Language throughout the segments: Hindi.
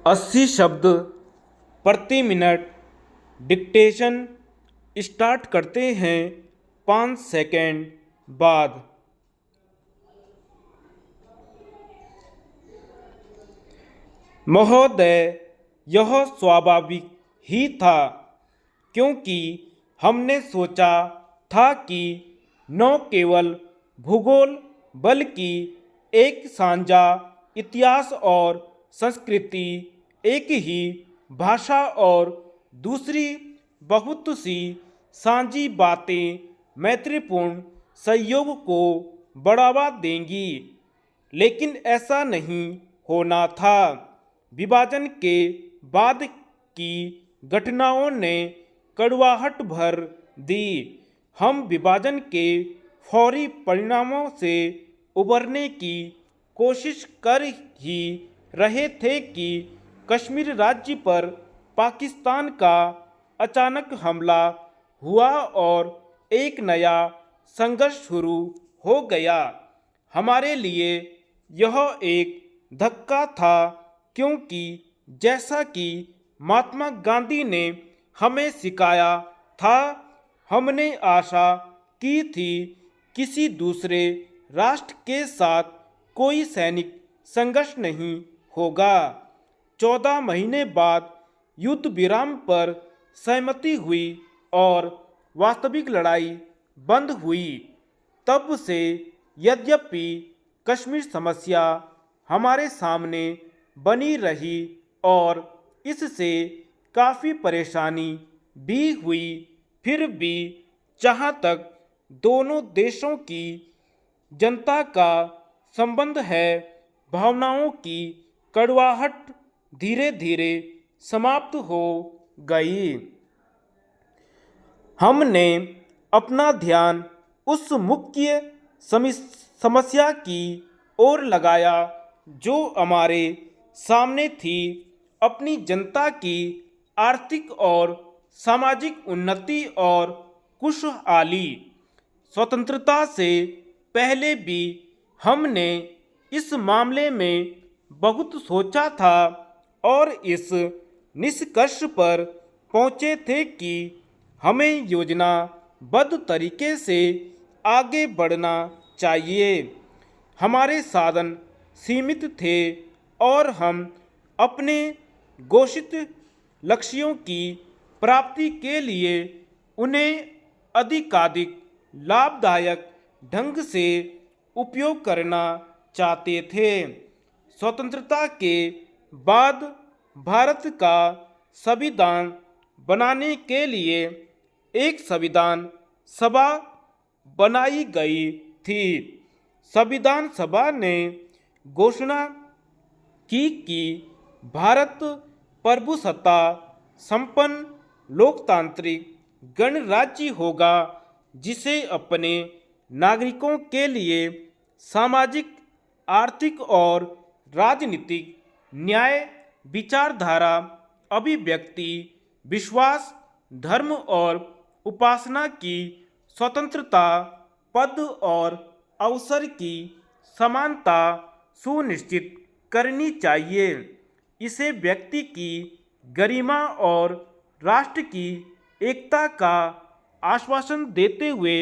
80 शब्द प्रति मिनट। डिक्टेशन स्टार्ट करते हैं 5 सेकंड बाद। महोदय, यह स्वाभाविक ही था, क्योंकि हमने सोचा था कि न केवल भूगोल बल्कि एक साझा इतिहास और संस्कृति, एक ही भाषा और दूसरी बहुत सी साझी बातें मैत्रीपूर्ण सहयोग को बढ़ावा देंगी। लेकिन ऐसा नहीं होना था। विभाजन के बाद की घटनाओं ने कड़वाहट भर दी। हम विभाजन के फौरी परिणामों से उबरने की कोशिश कर ही रहे थे कि कश्मीर राज्य पर पाकिस्तान का अचानक हमला हुआ और एक नया संघर्ष शुरू हो गया। हमारे लिए यह एक धक्का था, क्योंकि जैसा कि महात्मा गांधी ने हमें सिखाया था, हमने आशा की थी किसी दूसरे राष्ट्र के साथ कोई सैनिक संघर्ष नहीं होगा। 14 महीने बाद युद्ध विराम पर सहमति हुई और वास्तविक लड़ाई बंद हुई। तब से यद्यपि कश्मीर समस्या हमारे सामने बनी रही और इससे काफ़ी परेशानी भी हुई, फिर भी जहाँ तक दोनों देशों की जनता का संबंध है, भावनाओं की कड़वाहट धीरे धीरे समाप्त हो गई। हमने अपना ध्यान उस मुख्य समस्या की ओर लगाया जो हमारे सामने थी, अपनी जनता की आर्थिक और सामाजिक उन्नति और खुशहाली। स्वतंत्रता से पहले भी हमने इस मामले में बहुत सोचा था और इस निष्कर्ष पर पहुंचे थे कि हमें योजनाबद्ध तरीके से आगे बढ़ना चाहिए। हमारे साधन सीमित थे और हम अपने घोषित लक्ष्यों की प्राप्ति के लिए उन्हें अधिकाधिक लाभदायक ढंग से उपयोग करना चाहते थे। स्वतंत्रता के बाद भारत का संविधान बनाने के लिए एक संविधान सभा बनाई गई थी। संविधान सभा ने घोषणा की कि भारत प्रभुसत्ता संपन्न लोकतांत्रिक गणराज्य होगा, जिसे अपने नागरिकों के लिए सामाजिक, आर्थिक और राजनीतिक न्याय, विचारधारा, अभिव्यक्ति, विश्वास, धर्म और उपासना की स्वतंत्रता, पद और अवसर की समानता सुनिश्चित करनी चाहिए। इसे व्यक्ति की गरिमा और राष्ट्र की एकता का आश्वासन देते हुए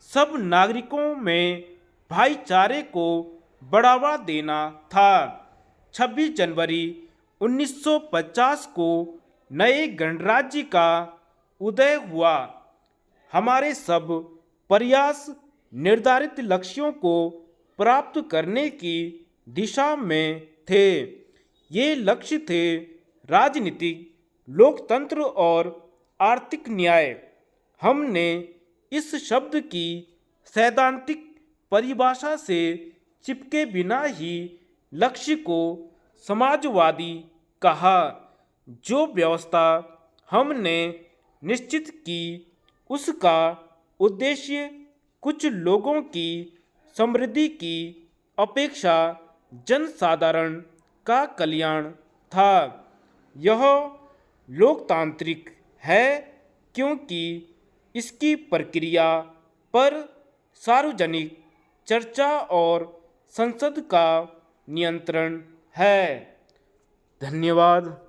सब नागरिकों में भाईचारे को बढ़ावा देना था। 26 जनवरी 1950 को नए गणराज्य का उदय हुआ। हमारे सब प्रयास निर्धारित लक्ष्यों को प्राप्त करने की दिशा में थे। ये लक्ष्य थे राजनीतिक लोकतंत्र और आर्थिक न्याय। हमने इस शब्द की सैद्धांतिक परिभाषा से चिपके बिना ही लक्ष्य को समाजवादी कहा। जो व्यवस्था हमने निश्चित की, उसका उद्देश्य कुछ लोगों की समृद्धि की अपेक्षा जनसाधारण का कल्याण था। यह लोकतांत्रिक है क्योंकि इसकी प्रक्रिया पर सार्वजनिक चर्चा और संसद का नियंत्रण है। धन्यवाद।